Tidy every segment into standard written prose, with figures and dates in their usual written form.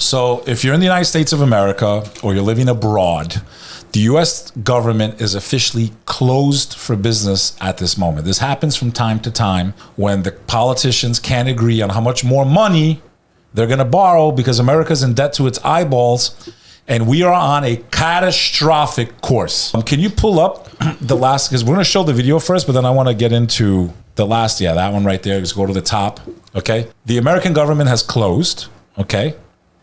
So if you're in the United States of America or you're living abroad, the U.S. government is officially closed for business at this moment. This happens from time to time when the politicians can't agree on how much more money they're going to borrow because America's in debt to its eyeballs, and we are on a catastrophic course. Can you pull up the last, because we're going to show the video first, but then I want to get into the last, yeah, that one right there. Just go to the top, okay? The American government has closed, okay?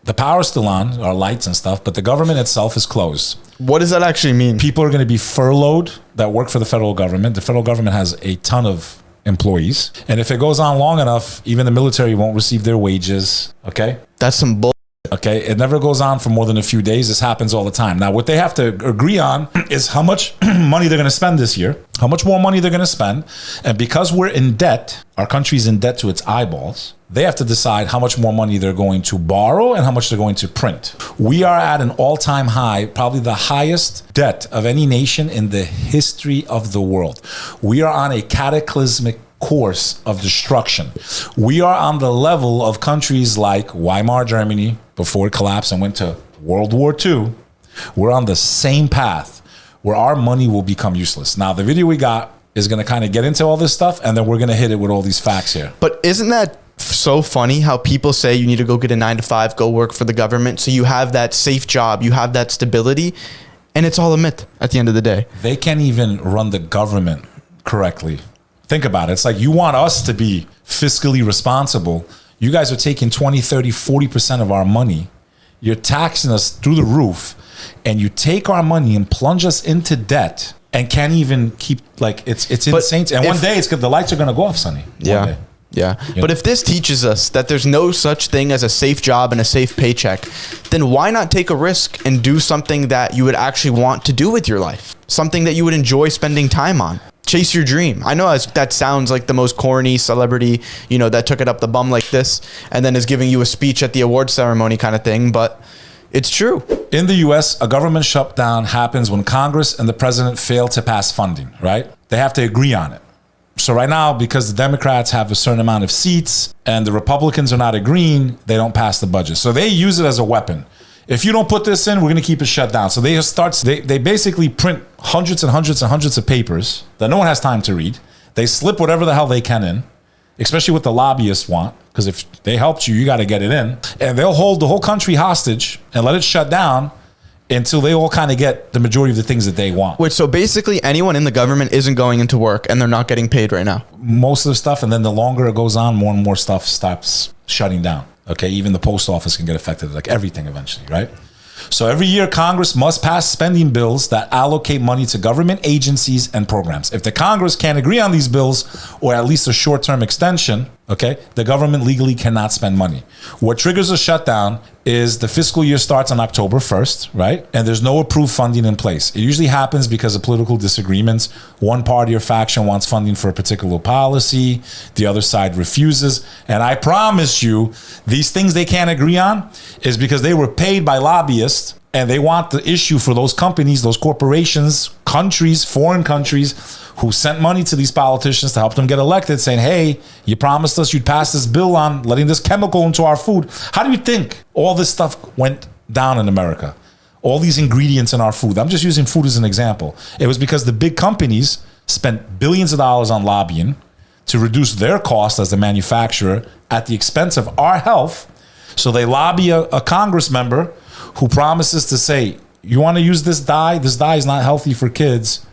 The power's still on, our lights and stuff, but the government itself is closed. What does that actually mean? People are going to be furloughed that work for the federal government. The federal government has a ton of employees. And if it goes on long enough, even the military won't receive their wages, okay? That's some bull. Okay, it never goes on for more than a few days. This happens all the time. Now, what they have to agree on is how much money they're going to spend this year, how much more money they're going to spend. And because we're in debt, our country's in debt to its eyeballs, they have to decide how much more money they're going to borrow and how much they're going to print. We are at an all-time high, probably the highest debt of any nation in the history of the world. We are on a cataclysmic course of destruction. We are on the level of countries like Weimar Germany before it collapsed and went to World War II. We're on the same path where our money will become useless. Now, the video we got is going to kind of get into all this stuff, and then we're going to hit it with all these facts here. But isn't that so funny how people say you need to go get a 9-to-5, go work for the government, so you have that safe job, you have that stability, and it's all a myth at the end of the day. They can't even run the government correctly. Think about it. It's like you want us to be fiscally responsible. You guys are taking 20, 30, 40% of our money. You're taxing us through the roof, and you take our money and plunge us into debt and can't even keep, like, it's insane. And one day the lights are going to go off, Sonny. Yeah. Yeah. But if this teaches us that there's no such thing as a safe job and a safe paycheck, then why not take a risk and do something that you would actually want to do with your life? Something that you would enjoy spending time on. Chase your dream. I know that sounds like the most corny celebrity, you know, that took it up the bum like this and then is giving you a speech at the award ceremony kind of thing, but it's true. In the US, a government shutdown happens when Congress and the president fail to pass funding, right? They have to agree on it. So right now, because the Democrats have a certain amount of seats and the Republicans are not agreeing, they don't pass the budget. So they use it as a weapon. If you don't put this in, we're going to keep it shut down. So they basically print hundreds and hundreds and hundreds of papers that no one has time to read. They slip whatever the hell they can in, especially what the lobbyists want, because if they helped you, you got to get it in. And they'll hold the whole country hostage and let it shut down until they all kind of get the majority of the things that they want. Wait, so basically anyone in the government isn't going into work and they're not getting paid right now? Most of the stuff, and then the longer it goes on, more and more stuff stops shutting down. Okay, even the post office can get affected, like everything eventually, right? So every year, Congress must pass spending bills that allocate money to government agencies and programs. If the Congress can't agree on these bills, or at least a short-term extension, okay, the government legally cannot spend money. What triggers a shutdown is the fiscal year starts on October 1st, right? And there's no approved funding in place. It usually happens because of political disagreements. One party or faction wants funding for a particular policy. The other side refuses. And I promise you, these things they can't agree on is because they were paid by lobbyists and they want the issue for those companies, those corporations, countries, foreign countries who sent money to these politicians to help them get elected, saying, hey, you promised us you'd pass this bill on letting this chemical into our food. How do you think all this stuff went down in America? All these ingredients in our food. I'm just using food as an example. It was because the big companies spent billions of dollars on lobbying to reduce their cost as the manufacturer at the expense of our health. So they lobby a Congress member who promises to say, you want to use this dye? This dye is not healthy for kids.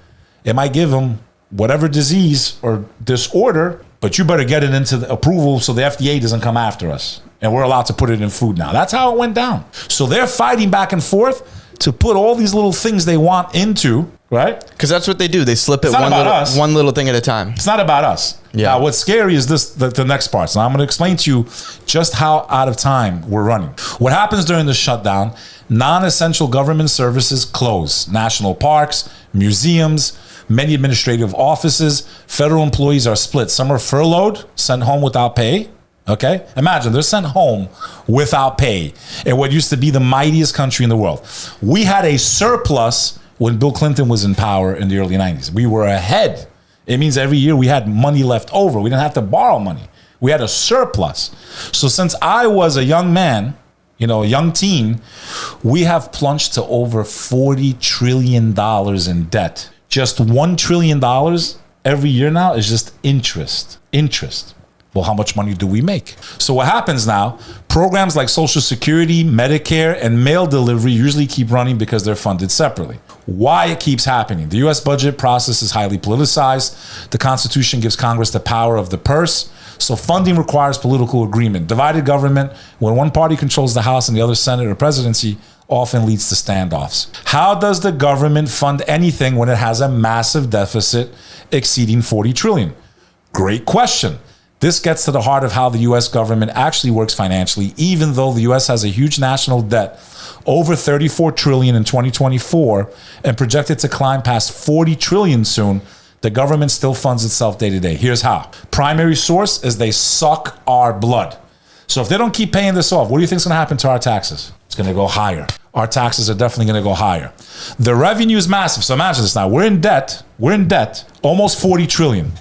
It might give them whatever disease or disorder, but you better get it into the approval so the FDA doesn't come after us. And we're allowed to put it in food now. That's how it went down. So they're fighting back and forth to put all these little things they want into, right? Because that's what they do. They slip it one little thing at a time. It's not about us. Yeah. Now, what's scary is this, the next part. So I'm going to explain to you just how out of time we're running. What happens during the shutdown, non-essential government services close. National parks, museums, many administrative offices, federal employees are split. Some are furloughed, sent home without pay. Okay? Imagine they're sent home without pay in what used to be the mightiest country in the world. We had a surplus when Bill Clinton was in power in the early 90s. We were ahead. It means every year we had money left over. We didn't have to borrow money. We had a surplus. So since I was a young man, a young teen, we have plunged to over $40 trillion in debt. Just $1 trillion every year now is just interest. Well, how much money do we make? So what happens now, programs like Social Security, Medicare, and mail delivery usually keep running because they're funded separately. Why it keeps happening? The US budget process is highly politicized. The Constitution gives Congress the power of the purse. So funding requires political agreement. Divided government, when one party controls the House and the other Senate or presidency, often leads to standoffs. How does the government fund anything when it has a massive deficit exceeding $40 trillion? Great question. This gets to the heart of how the US government actually works financially, even though the US has a huge national debt, over $34 trillion in 2024, and projected to climb past $40 trillion soon. The government still funds itself day to day. Here's how. Primary source is they suck our blood. So if they don't keep paying this off, what do you think is going to happen to our taxes? It's going to go higher. Our taxes are definitely going to go higher. The revenue is massive. So imagine this now. We're in debt, almost $40 trillion.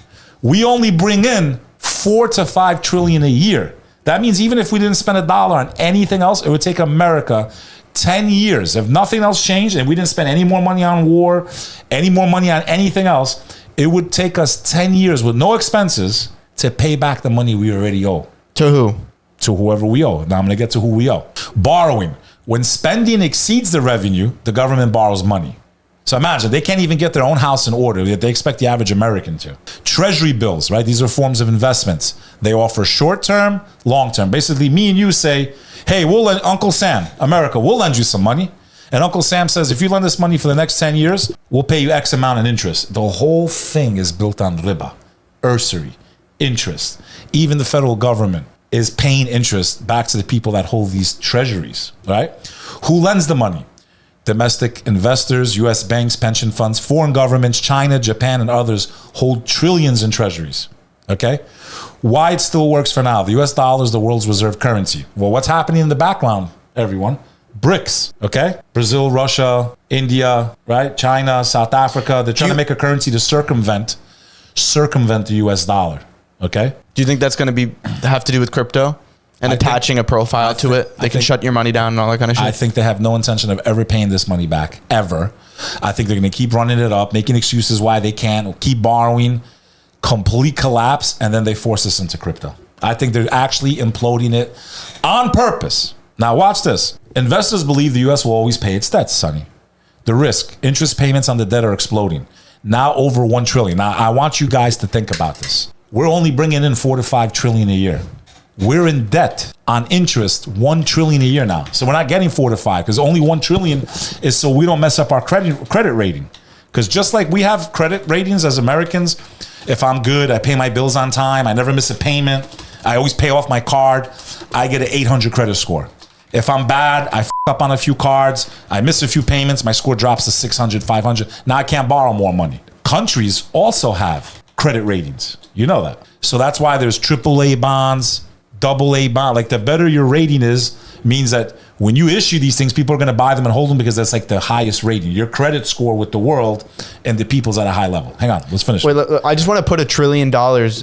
We only bring in $4 to $5 trillion a year. That means even if we didn't spend $1 on anything else, it would take America 10 years. If nothing else changed and we didn't spend any more money on war, any more money on anything else, it would take us 10 years with no expenses to pay back the money we already owe. To who? To whoever we owe. Now I'm going to get to who we owe. Borrowing. When spending exceeds the revenue, the government borrows money. So imagine, they can't even get their own house in order, yet they expect the average American to. Treasury bills, right? These are forms of investments. They offer short-term, long-term. Basically, me and you say, hey, we'll lend Uncle Sam, America, we'll lend you some money. And Uncle Sam says, if you lend us money for the next 10 years, we'll pay you X amount in interest. The whole thing is built on riba, usury, interest. Even the federal government is paying interest back to the people that hold these treasuries, right? Who lends the money? Domestic investors, US banks, pension funds, foreign governments, China, Japan, and others hold trillions in treasuries, okay? Why it still works for now? The US dollar is the world's reserve currency. Well, what's happening in the background, everyone? BRICS, okay? Brazil, Russia, India, right? China, South Africa. They're trying to make a currency to circumvent the US dollar, okay? Do you think that's going to have to do with crypto and attaching a profile to it? They can shut your money down and all that kind of shit? I think they have no intention of ever paying this money back, ever. I think they're going to keep running it up, making excuses why they can't, keep borrowing, complete collapse, and then they force us into crypto. I think they're actually imploding it on purpose. Now watch this. Investors believe the US will always pay its debts, Sonny. The risk, interest payments on the debt are exploding. Now over $1 trillion. Now I want you guys to think about this. We're only bringing in $4 to $5 trillion a year. We're in debt on interest $1 trillion a year now. So we're not getting 4 to 5 because only $1 trillion is so we don't mess up our credit rating. Because just like we have credit ratings as Americans, if I'm good, I pay my bills on time, I never miss a payment, I always pay off my card, I get an 800 credit score. If I'm bad, I f up on a few cards, I miss a few payments, my score drops to 600, 500. Now I can't borrow more money. Countries also have credit ratings. You know that. So that's why there's AAA bonds, AA bond. Like the better your rating is, means that when you issue these things, people are going to buy them and hold them because that's like the highest rating. Your credit score with the world and the people's at a high level. Hang on, let's finish. Wait, I just want to put $1 trillion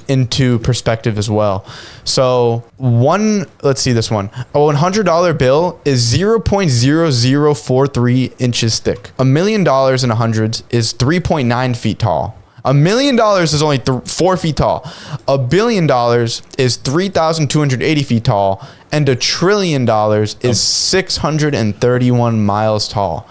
into perspective as well. So let's see this one. A $100 bill is 0.0043 inches thick. $1 million in hundreds is 3.9 feet tall. $1 million is only 4 feet tall. $1 billion is 3,280 feet tall. And $1 trillion is 631 miles tall.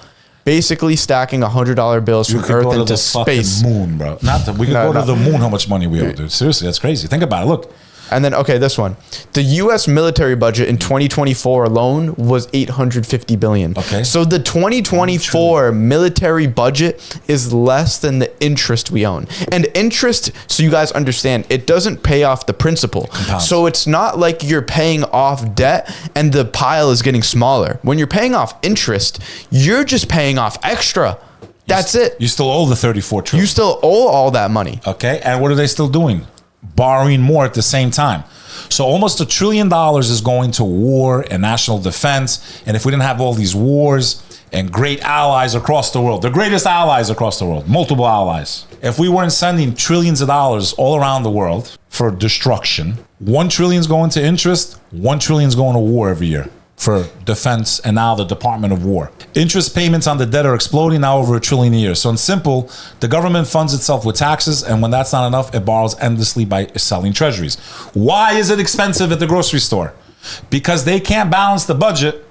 Basically stacking $100 bills from Earth into space. Moon, bro. We could go to the moon. How much money we owe, dude? Seriously, that's crazy. Think about it. Look. And then, okay, this one. The U.S. military budget in 2024 alone was $850 billion. Okay. So the 2024 military budget is less than the interest we own. And interest, so you guys understand, it doesn't pay off the principal. Compounds. So it's not like you're paying off debt and the pile is getting smaller. When you're paying off interest, you're just paying off extra. That's it. You still owe the 34 trillion. You still owe all that money. Okay. And what are they still doing? Borrowing more at the same time. So almost $1 trillion is going to war and national defense. And if we didn't have all these wars and great allies across the world, the greatest allies across the world, multiple allies, if we weren't sending trillions of dollars all around the world for destruction, $1 trillion is going to interest, $1 trillion is going to war every year. for defense and now the Department of War. Interest payments on the debt are exploding now over $1 trillion a year. So in simple, the government funds itself with taxes, and when that's not enough, it borrows endlessly by selling treasuries. Why is it expensive at the grocery store? Because they can't balance the budget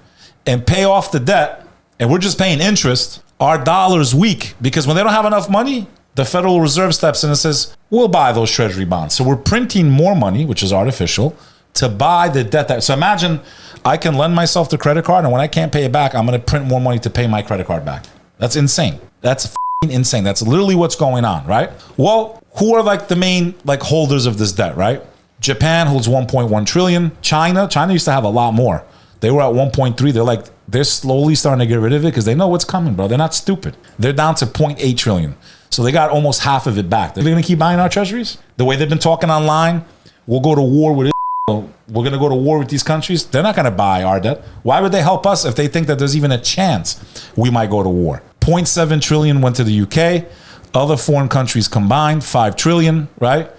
and pay off the debt, and we're just paying interest. Our dollar's weak because when they don't have enough money, the Federal Reserve steps in and says, we'll buy those treasury bonds. So we're printing more money, which is artificial, to buy the debt. So imagine I can lend myself the credit card, and when I can't pay it back, I'm going to print more money to pay my credit card back. That's insane. That's f***ing insane. That's literally what's going on, right? Well, who are like the main like holders of this debt, right? Japan holds 1.1 trillion. China used to have a lot more. They were at 1.3. They're slowly starting to get rid of it because they know what's coming, bro. They're not stupid. They're down to 0.8 trillion. So they got almost half of it back. They're going to keep buying our treasuries? The way they've been talking online, we'll go to war with Israel. We're going to go to war with these countries. They're not going to buy our debt. Why would they help us if they think that there's even a chance we might go to war? 0.7 trillion went to the UK. Other foreign countries combined, 5 trillion, right?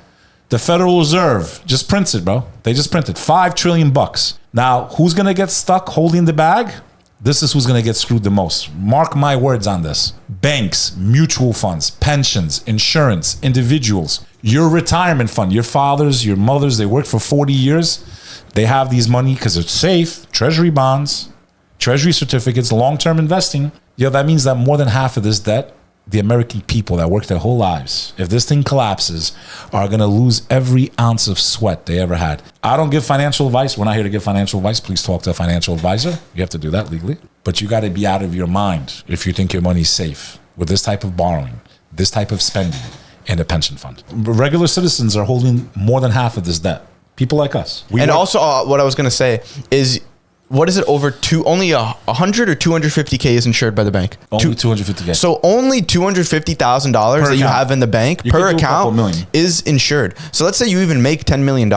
The Federal Reserve just prints it, bro. They just printed $5 trillion bucks. Now, who's going to get stuck holding the bag? This is who's going to get screwed the most. Mark my words on this. Banks, mutual funds, pensions, insurance, individuals, your retirement fund, your fathers, your mothers, they worked for 40 years. They have these money because it's safe. Treasury bonds, treasury certificates, long-term investing. Yeah, that means that more than half of this debt, the American people that work their whole lives, if this thing collapses, are going to lose every ounce of sweat they ever had. I don't give financial advice. We're not here to give financial advice. Please talk to a financial advisor. You have to do that legally. But you got to be out of your mind if you think your money's safe with this type of borrowing, this type of spending, and a pension fund. Regular citizens are holding more than half of this debt. People like us. And also, what I was going to say is, what is it over only 100 or 250K is insured by the bank? Only 250K. So only $250,000 that you have in the bank per account is insured. So let's say you even make $10 million.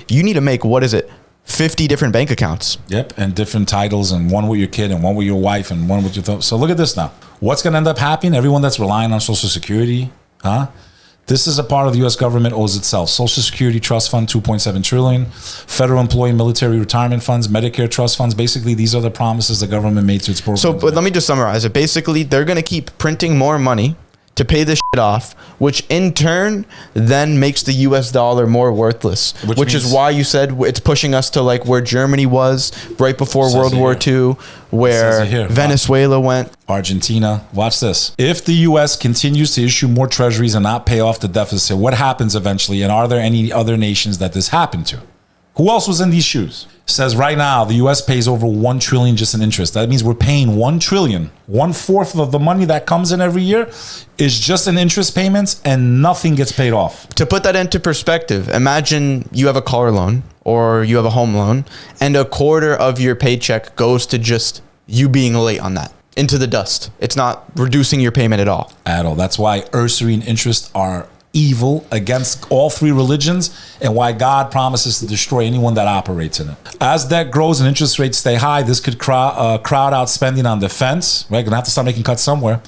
You need to make, 50 different bank accounts. Yep, and different titles, and one with your kid, and one with your wife, and one with your... So look at this now. What's going to end up happening? Everyone that's relying on Social Security, this is a part of the U.S. government owes itself. Social Security Trust Fund, 2.7 trillion. Federal Employee Military Retirement Funds, Medicare Trust Funds. Basically, these are the promises the government made to its programs. So, but let me just summarize it. Basically, they're going to keep printing more money to pay this shit off, which in turn then makes the US dollar more worthless, which is why you said it's pushing us to like where Germany was right before World War II, where Venezuela went. Argentina. Watch this. If the US continues to issue more treasuries and not pay off the deficit, what happens eventually? And are there any other nations that this happened to? Who else was in these shoes? Says right now the US pays over 1 trillion just in interest. That means we're paying 1 trillion. 1/4 of the money that comes in every year is just in interest payments, and nothing gets paid off. To put that into perspective, imagine you have a car loan or you have a home loan, and 1/4 of your paycheck goes to just you being late on that, into the dust. It's not reducing your payment at all. At all. That's why usury and interest are evil against all three religions, and why God promises to destroy anyone that operates in it. As debt grows and interest rates stay high, this could crowd out spending on defense. Right, gonna have to start making cuts somewhere.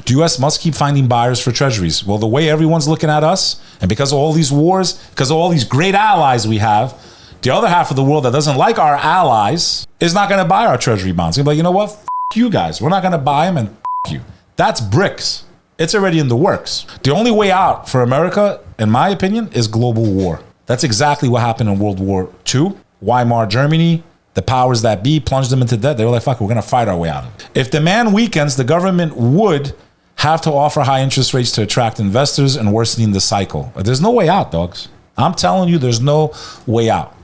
The U.S. must keep finding buyers for treasuries. Well, the way everyone's looking at us, and because of all these wars, because of all these great allies we have, the other half of the world that doesn't like our allies is not gonna buy our treasury bonds. They're like, you know what? F you guys. We're not gonna buy them, and f you. That's bricks. It's already in the works. The only way out for America, in my opinion, is global war. That's exactly what happened in World War II. Weimar Germany, the powers that be plunged them into debt. They were like, fuck, we're going to fight our way out of it. If demand weakens, the government would have to offer high interest rates to attract investors and worsening the cycle. There's no way out, dogs. I'm telling you, there's no way out.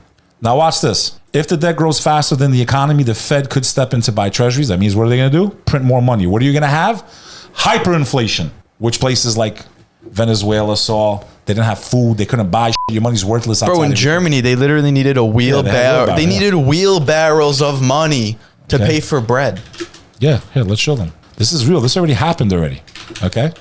Now watch this. If the debt grows faster than the economy, the Fed could step in to buy treasuries. That means what are they going to do? Print more money. What are you going to have? Hyperinflation, which places like Venezuela saw. They didn't have food. They couldn't buy shit. Your money's worthless. Bro, in Germany, they literally needed a wheelbarrow. They needed wheelbarrows of money to pay for bread. Yeah, here, let's show them. This is real. This already happened already. Okay?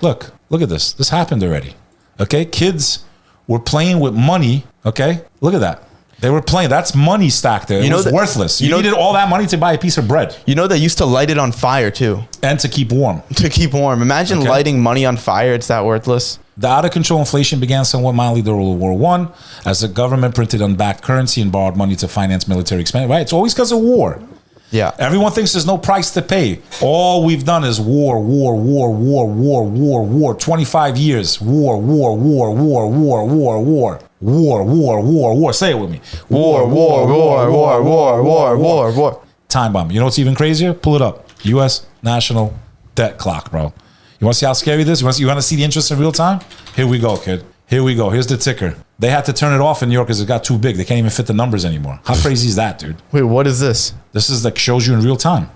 Look at this. This happened already. Okay? Kids were playing with money. Okay? Look at that. They were playing. That's money stacked there. It was worthless. You needed all that money to buy a piece of bread. You know, they used to light it on fire too. And to keep warm. To keep warm. Imagine lighting money on fire. It's that worthless. The out-of-control inflation began somewhat mildly during World War I, as the government printed unbacked currency and borrowed money to finance military expense. Right? It's always because of war. Yeah. Everyone thinks there's no price to pay. All we've done is war. 25 years. War. Say it with me. War. Time bomb. You know what's even crazier? Pull it up. U.S. national debt clock, bro. You want to see how scary this is? You want to see the interest in real time? Here we go, kid. Here we go. Here's the ticker. They had to turn it off in New York because it got too big. They can't even fit the numbers anymore. How crazy is that, dude? Wait, what is this? This is like shows you in real time.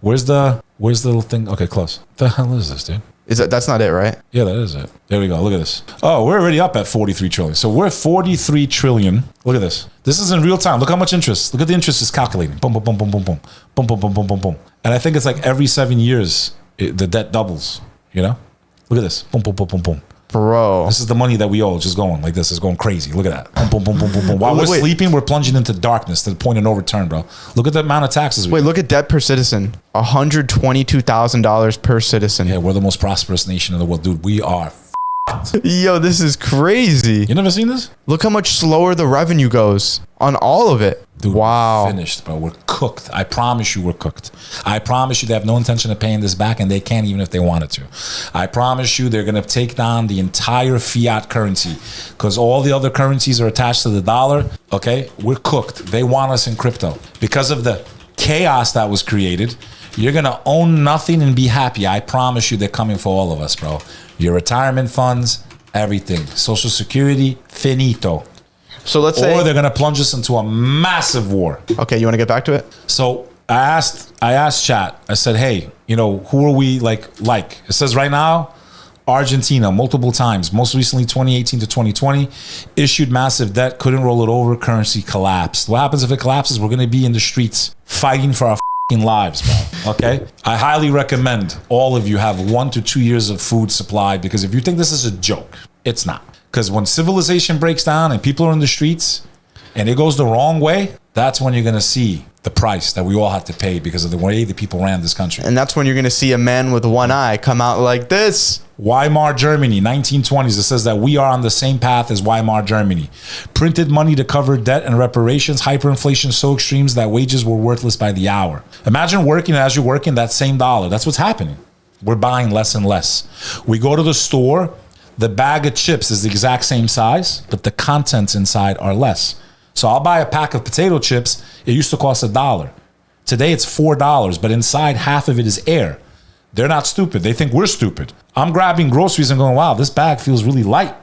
Where's the little thing? Okay, close. What the hell is this, dude? That's not it, right? Yeah, that is it. There we go. Look at this. Oh, we're already up at 43 trillion. So we're 43 trillion. Look at this. This is in real time. Look how much interest. Look at the interest is calculating. Boom, boom, boom, boom, boom, boom. Boom, boom, boom, boom, boom, boom. And I think it's like every 7 years, the debt doubles, you know? Look at this. Boom, boom, boom, boom, boom. Bro. This is the money that we owe, just going like this. It's going crazy. Look at that. Boom, boom, boom, boom, boom, boom. While we're sleeping, we're plunging into darkness to the point of no return, bro. Look at the amount of taxes we pay. Look at debt per citizen. $122,000 per citizen. Yeah, we're the most prosperous nation in the world. Dude, we are Yo, this is crazy. You never seen this? Look how much slower the revenue goes on all of it. Dude, wow. We're finished, bro. We're cooked. I promise you we're cooked. I promise you they have no intention of paying this back, and they can't even if they wanted to. I promise you they're going to take down the entire fiat currency because all the other currencies are attached to the dollar. Okay? We're cooked. They want us in crypto. Because of the chaos that was created, you're going to own nothing and be happy. I promise you they're coming for all of us, bro. Your retirement funds, everything. Social Security, finito. So let's say, or they're gonna plunge us into a massive war. Okay, you want to get back to it? So I asked chat. I said, hey, you know, who are we like? It says right now, Argentina multiple times. Most recently, 2018 to 2020, issued massive debt, couldn't roll it over. Currency collapsed. What happens if it collapses? We're gonna be in the streets fighting for our lives, bro. Okay, I highly recommend all of you have 1 to 2 years of food supply, because if you think this is a joke, it's not. Because when civilization breaks down and people are in the streets and it goes the wrong way, that's when you're gonna see the price that we all had to pay because of the way the people ran this country. And that's when you're gonna see a man with one eye come out like this. Weimar Germany, 1920s. It says that we are on the same path as Weimar Germany. Printed money to cover debt and reparations. Hyperinflation so extremes that wages were worthless by the hour. Imagine working, and as you're working, that same dollar. That's what's happening. We're buying less and less. We go to the store, the bag of chips is the exact same size, but the contents inside are less. So I'll buy a pack of potato chips. It used to cost $1. Today it's $4, but inside half of it is air. They're not stupid. They think we're stupid. I'm grabbing groceries and going, wow, this bag feels really light.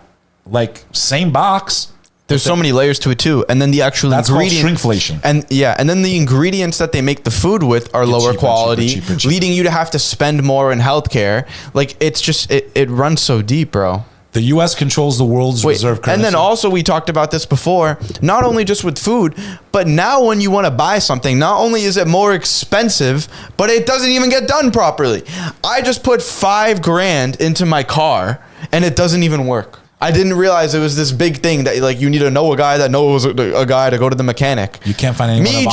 Like, same box. There's so many layers to it too. And then the actual ingredient, called shrinkflation. And then the ingredients that they make the food with are lower quality, leading you to have to spend more in healthcare. Like, it's just, it runs so deep, bro. The U.S. controls the world's reserve currency. And then also, we talked about this before, not only just with food, but now when you want to buy something, not only is it more expensive, but it doesn't even get done properly. I just put $5,000 into my car and it doesn't even work. I didn't realize it was this big thing that, like, you need to know a guy that knows a guy to go to the mechanic. You can't find anyone.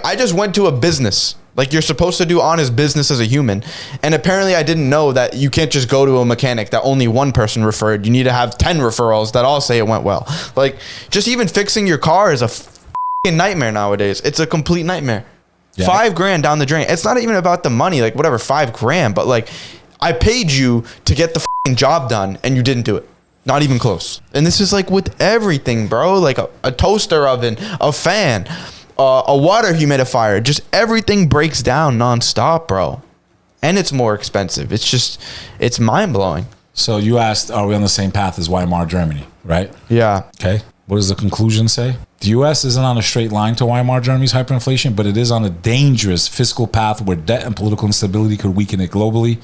I just went to a business. Like, you're supposed to do honest business as a human. And apparently I didn't know that you can't just go to a mechanic that only one person referred. You need to have 10 referrals that all say it went well. Like, just even fixing your car is a fucking nightmare nowadays. It's a complete nightmare. Yeah. $5,000 down the drain. It's not even about the money, like, whatever, $5,000. But, like, I paid you to get the fucking job done and you didn't do it. Not even close. And this is like with everything, bro. Like a toaster oven, a fan, a water humidifier. Just everything breaks down nonstop, bro. And it's more expensive. It's mind-blowing. So you asked, are we on the same path as Weimar Germany, right? Yeah. Okay. What does the conclusion say? The U.S. isn't on a straight line to Weimar Germany's hyperinflation, but it is on a dangerous fiscal path where debt and political instability could weaken it globally.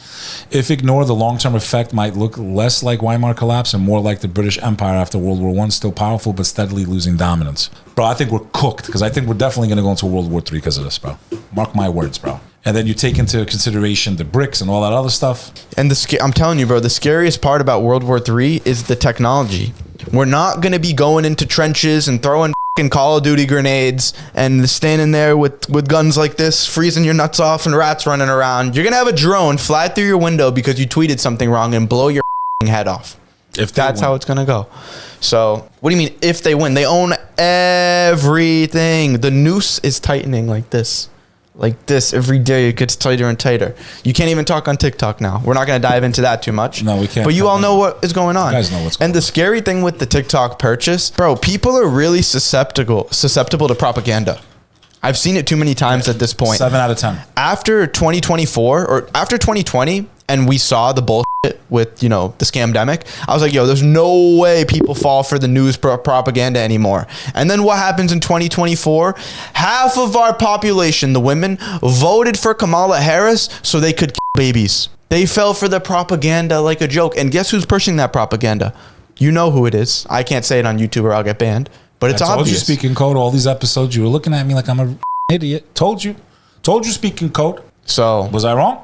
If ignored, the long-term effect might look less like Weimar collapse and more like the British Empire after World War I, still powerful but steadily losing dominance. Bro, I think we're cooked, because I think we're definitely going to go into World War III because of this, bro. Mark my words, bro. And then you take into consideration the BRICS and all that other stuff. And I'm telling you, bro, the scariest part about World War III is the technology. We're not going to be going into trenches and throwing fucking Call of Duty grenades and standing there with guns like this, freezing your nuts off and rats running around. You're going to have a drone fly through your window because you tweeted something wrong and blow your head off. If that's how it's gonna go. So what do you mean if they win? They own everything. The noose is tightening like this. Like this every day. It gets tighter and tighter. You can't even talk on TikTok now. We're not going to dive into that too much. No, we can't. But you all know what is going on. You guys know what's going on. And the scary thing with the TikTok purchase, bro, people are really susceptible to propaganda. I've seen it too many times at this point. 7 out of 10. After 2024 or after 2020, and we saw the bullshit with, you know, the scamdemic, I was like, yo, there's no way people fall for the news propaganda anymore. And then what happens in 2024? Half of our population, the women, voted for Kamala Harris so they could kill babies. They fell for the propaganda like a joke. And guess who's pushing that propaganda? You know who it is. I can't say it on YouTube or I'll get banned. But it's obvious. I told you speaking code. All these episodes, you were looking at me like I'm an idiot. Told you speaking code. So was I wrong?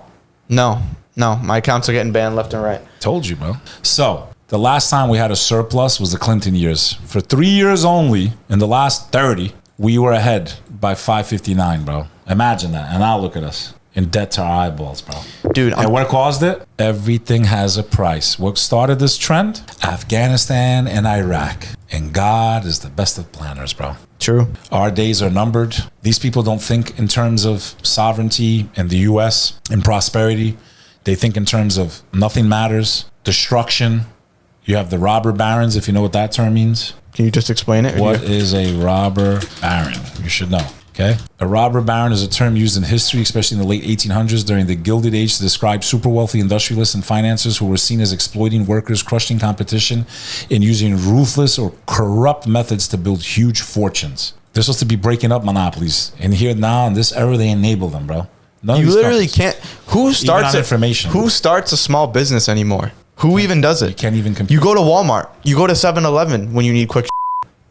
No, my accounts are getting banned left and right. Told you, bro. So the last time we had a surplus was the Clinton years. For 3 years only, in the last 30, we were ahead by 559, bro. Imagine that. And now look at us. In debt to our eyeballs, bro. Dude. And what caused it? Everything has a price. What started this trend? Afghanistan and Iraq. And God is the best of planners, bro. True. Our days are numbered. These people don't think in terms of sovereignty in the U.S. and prosperity. They think in terms of nothing matters, destruction. You have the robber barons, if you know what that term means. Can you just explain it? What is a robber baron? You should know. Okay. A robber baron is a term used in history, especially in the late 1800s during the Gilded Age, to describe super wealthy industrialists and financiers who were seen as exploiting workers, crushing competition, and using ruthless or corrupt methods to build huge fortunes. They're supposed to be breaking up monopolies. And here now, in this era, they enable them, bro. You literally can't. Who starts information? Who starts a small business anymore? Who even does it? You can't even compete. You go to Walmart. You go to 7-Eleven when you need quick.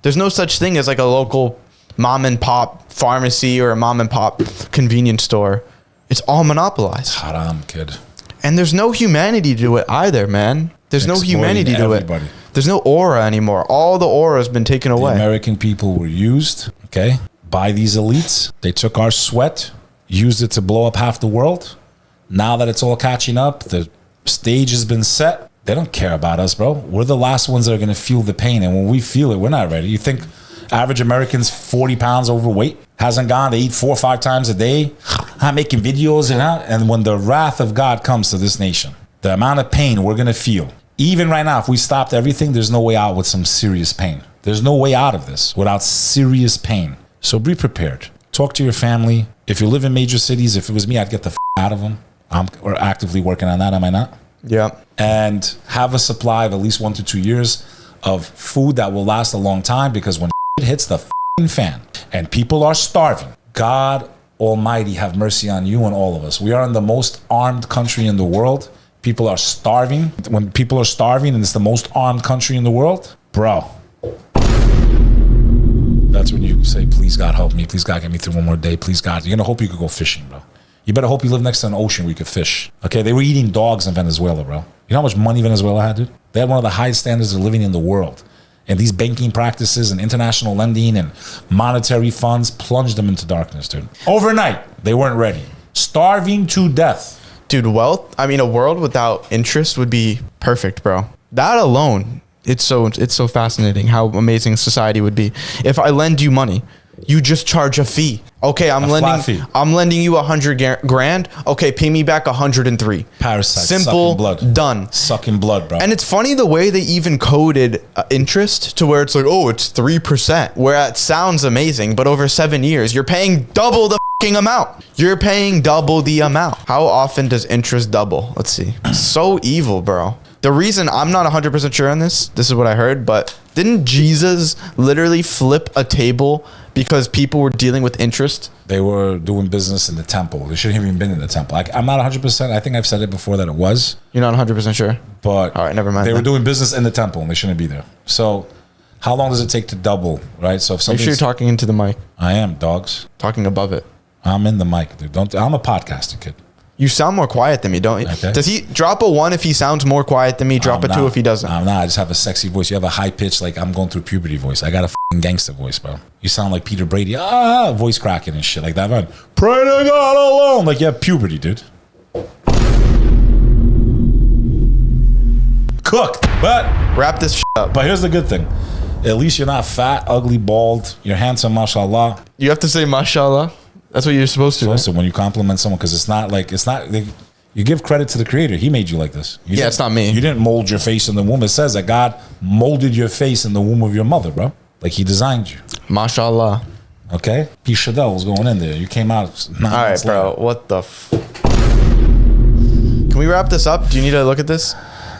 There's no such thing as like a local mom and pop pharmacy or a mom and pop convenience store. It's all monopolized. Haram, kid. And there's no humanity to it either, man. There's no humanity to it. There's no aura anymore. All the aura has been taken away. The American people were used, okay, by these elites. They took our sweat, used it to blow up half the world. Now that it's all catching up, the stage has been set. They don't care about us, bro. We're the last ones that are going to feel the pain. And when we feel it, we're not ready. You think average American's 40 pounds overweight, hasn't gone to eat 4 or 5 times a day, not making videos, and when the wrath of God comes to this nation, the amount of pain we're going to feel, even right now, if we stopped everything, there's no way out with some serious pain. There's no way out of this without serious pain. So be prepared. Talk to your family. If you live in major cities, if it was me, I'd get the out of them. We're actively working on that, am I not? Yeah. And have a supply of at least 1 to 2 years of food that will last a long time, because when it hits the fan and people are starving, God Almighty have mercy on you and all of us. We are in the most armed country in the world. People are starving. When people are starving and it's the most armed country in the world, bro, that's when you say, please God help me. Please God get me through one more day. Please God. You're going to hope you could go fishing, bro. You better hope you live next to an ocean where you could fish. Okay, they were eating dogs in Venezuela, bro. You know how much money Venezuela had, dude? They had one of the highest standards of living in the world. And these banking practices and international lending and monetary funds plunged them into darkness, dude. Overnight, they weren't ready. Starving to death. Dude, a world without interest would be perfect, bro. That alone, it's so fascinating how amazing society would be. If I lend you money, you just charge a fee. Okay, I'm lending you 100 grand. Okay, pay me back 103. Parasite. Simple. Sucking blood. Done. Sucking blood, bro. And it's funny the way they even coded interest to where it's like, oh, it's 3%. Where it sounds amazing, but over 7 years, you're paying double the fucking amount. You're paying double the amount. How often does interest double? Let's see. So evil, bro. The reason I'm not 100% sure on this is what I heard, but didn't Jesus literally flip a table because people were dealing with interest? They were doing business in the temple. They shouldn't have even been in the temple. I'm not 100%. I think I've said it before that it was. You're not 100% sure? But all right, never mind. They were doing business in the temple and they shouldn't be there. So how long does it take to double, right? So if make sure you're talking into the mic. I am, dogs. Talking above it. I'm in the mic, dude. I'm a podcaster, kid. You sound more quiet than me, don't you? Okay. Does he drop a 1 if he sounds more quiet than me? Drop a 2 if he doesn't. I'm not. I just have a sexy voice. You have a high pitch, like I'm going through puberty voice. I got a f***ing gangster voice, bro. You sound like Peter Brady. Voice cracking and shit like that, man. Pray to God alone. Like you have puberty, dude. Cooked. But Wrap this up. But here's the good thing. At least you're not fat, ugly, bald. You're handsome, mashallah. You have to say mashallah. That's what you're supposed to. Also, when you compliment someone, because you give credit to the creator. He made you like this. It's not me. You didn't mold your face in the womb. It says that God molded your face in the womb of your mother, bro. Like he designed you. Mashallah. Okay? 𝐷𝐸 was going in there. You came out. All right, bro. What the Can we wrap this up? Do you need to look at this?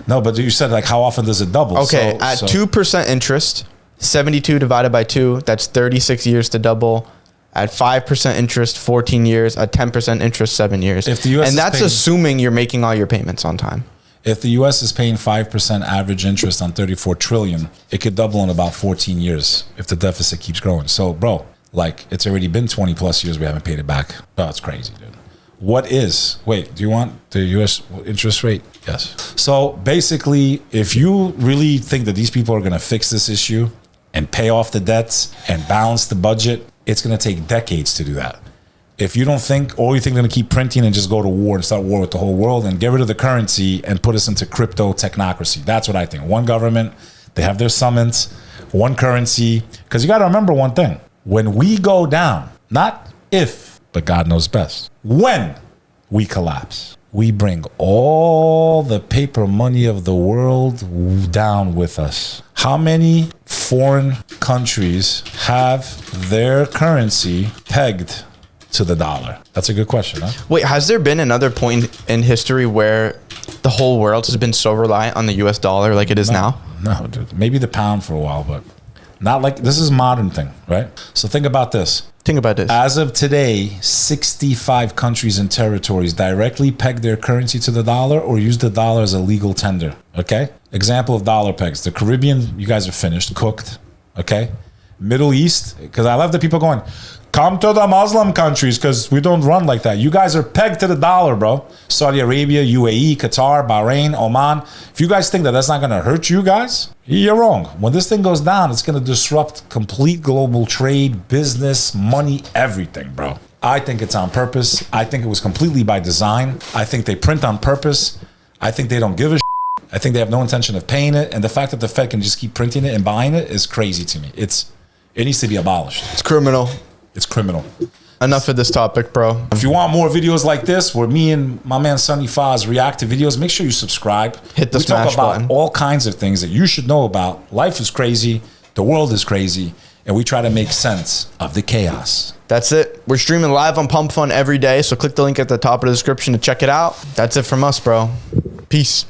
No, but you said like how often does it double? Okay, at 2% interest, 72 divided by 2, that's 36 years to double. At 5% interest, 14 years. At 10% interest, 7 years. If the US and that's paying, assuming you're making all your payments on time. If the U.S. is paying 5% average interest on 34 trillion, it could double in about 14 years if the deficit keeps growing. So, bro, like it's already been 20 plus years we haven't paid it back. Oh, it's crazy, dude. Do you want the U.S. interest rate? Yes. So basically, if you really think that these people are going to fix this issue and pay off the debts and balance the budget, it's going to take decades to do that. If you don't think, or you think they're going to keep printing and just go to war and start war with the whole world and get rid of the currency and put us into crypto technocracy. That's what I think. One government, they have their summits, one currency. Because you got to remember one thing. When we go down, not if, but God knows best, when we collapse, we bring all the paper money of the world down with us. How many foreign countries have their currency pegged to the dollar? That's a good question, huh? Wait, has there been another point in history where the whole world has been so reliant on the US dollar like it is now? No, dude. Maybe the pound for a while, but not like this is a modern thing, right? So think about this. As of today, 65 countries and territories directly peg their currency to the dollar or use the dollar as a legal tender. Okay? Example of dollar pegs. The Caribbean, you guys are finished, cooked. Okay? Middle East, because I love the people going, come to the Muslim countries because we don't run like that. You guys are pegged to the dollar, bro. Saudi Arabia, UAE, Qatar, Bahrain, Oman. If you guys think that that's not going to hurt you guys, you're wrong. When this thing goes down, it's going to disrupt complete global trade, business, money, everything, bro. I think it's on purpose. I think it was completely by design. I think they print on purpose. I think they don't give a shit. I think they have no intention of paying it. And the fact that the Fed can just keep printing it and buying it is crazy to me. It needs to be abolished. It's criminal. It's criminal. Enough of this topic, bro. If you want more videos like this, where me and my man SunnyFaz react to videos, make sure you subscribe. Hit the smash button. We talk about button. all kinds of things that you should know about. Life is crazy. The world is crazy. And we try to make sense of the chaos. That's it. We're streaming live on Pump Fun every day, so click the link at the top of the description to check it out. That's it from us, bro. Peace.